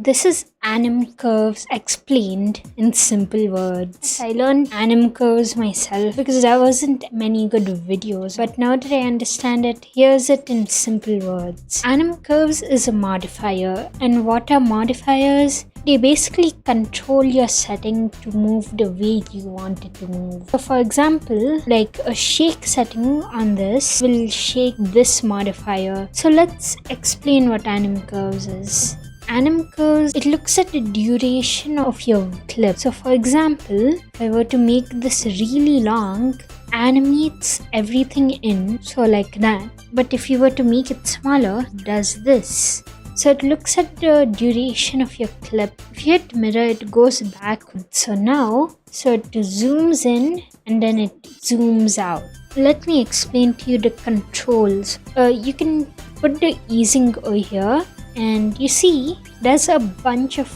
This is Anim curves explained in simple words. I learned Anim curves myself because there wasn't many good videos, but now that I understand it, here's it in simple words. Anim curves is a modifier, and what are modifiers? They basically control your setting to move the way you want it to move. So for example, like a shake setting on this will shake this modifier. So let's explain what Anim curves is. Anim curves, it looks at the duration of your clip. So for example, if I were to make this really long, animates everything in, so like that. But if you were to make it smaller, it does this. So it looks at the duration of your clip. If you hit mirror, it goes backwards. So now, it zooms in and then it zooms out. Let me explain to you the controls. You can put the easing over here, and you see there's a bunch of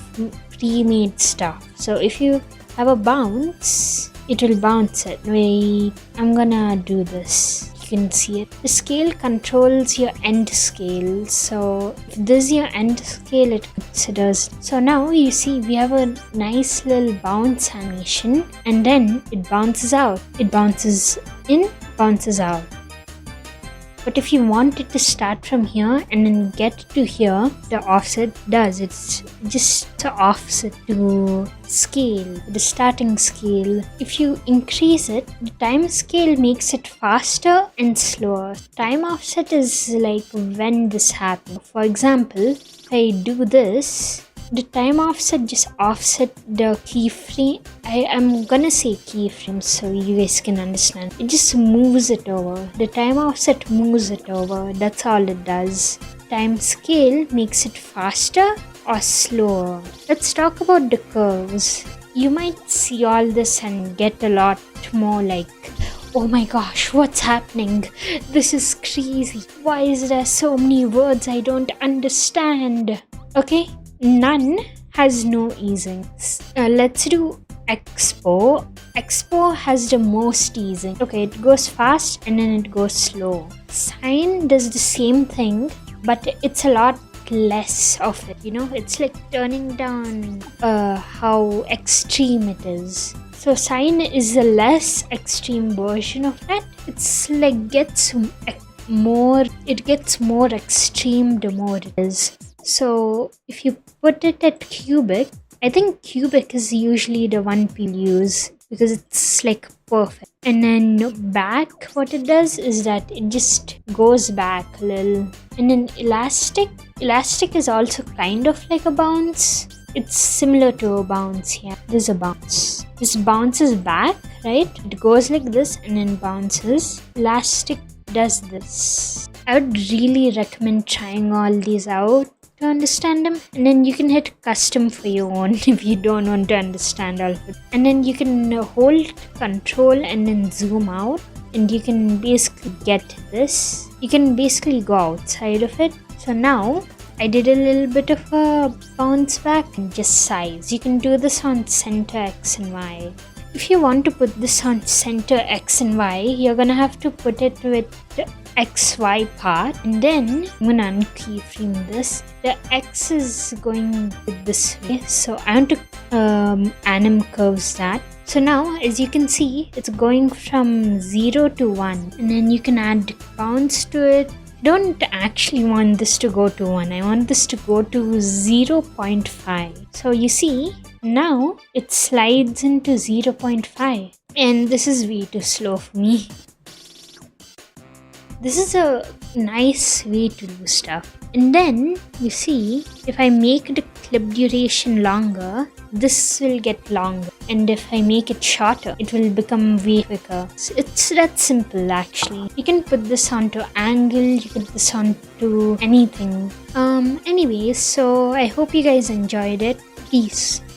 pre-made stuff. So if you have a bounce, it will bounce it. Wait, I'm gonna do this. You can see it. The scale controls your end scale. So if this is your end scale, it considers. So now you see we have a nice little bounce animation, and then it bounces out. It bounces in, bounces out. But if you want it to start from here and then get to here, the offset does. It's just the offset to scale, the starting scale. If you increase it, the time scale makes it faster and slower. Time offset is like when this happens. For example, if I do this, the time offset just offset the keyframe. I am gonna say keyframe so you guys can understand. It just moves it over. The time offset moves it over. That's all it does. Time scale makes it faster or slower. Let's talk about the curves. You might see all this and get a lot more like, oh my gosh, what's happening? This is crazy. Why is there so many words I don't understand? Okay? None has no easings. Let's do expo. Expo has the most easing. Okay, it goes fast and then it goes slow. Sine does the same thing, but it's a lot less of it. It's like turning down how extreme it is. So sine is a less extreme version of that. It's like it gets more extreme the more it is. So if you put it at cubic, I think cubic is usually the one people use because it's like perfect. And then back, what it does is that it just goes back a little. And then elastic is also kind of like a bounce. It's similar to a bounce here. There's a bounce. This bounces back, right? It goes like this and then bounces. Elastic does this. I would really recommend trying all these out to understand them, and then you can hit custom for your own if you don't want to understand all of it. And then you can hold control and then zoom out, and you can basically get this. You can basically go outside of it. So now I did a little bit of a bounce back and just size. You can do this on center X and Y. If you want to put this on center X and Y, you're gonna have to put it with the XY part, and then I'm gonna unkeyframe this. The X is going this way, so I want to anim curves that. So now, as you can see, it's going from 0 to 1, and then you can add bounce to it. I don't actually want this to go to 1. I want this to go to 0.5. So you see, now it slides into 0.5, and this is way too slow for me. This is a nice way to do stuff. And then you see, if I make the clip duration longer, this will get longer. And if I make it shorter, it will become way quicker. So it's that simple actually. You can put this onto angle, you can put this onto anything. Anyways, so I hope you guys enjoyed it. Peace.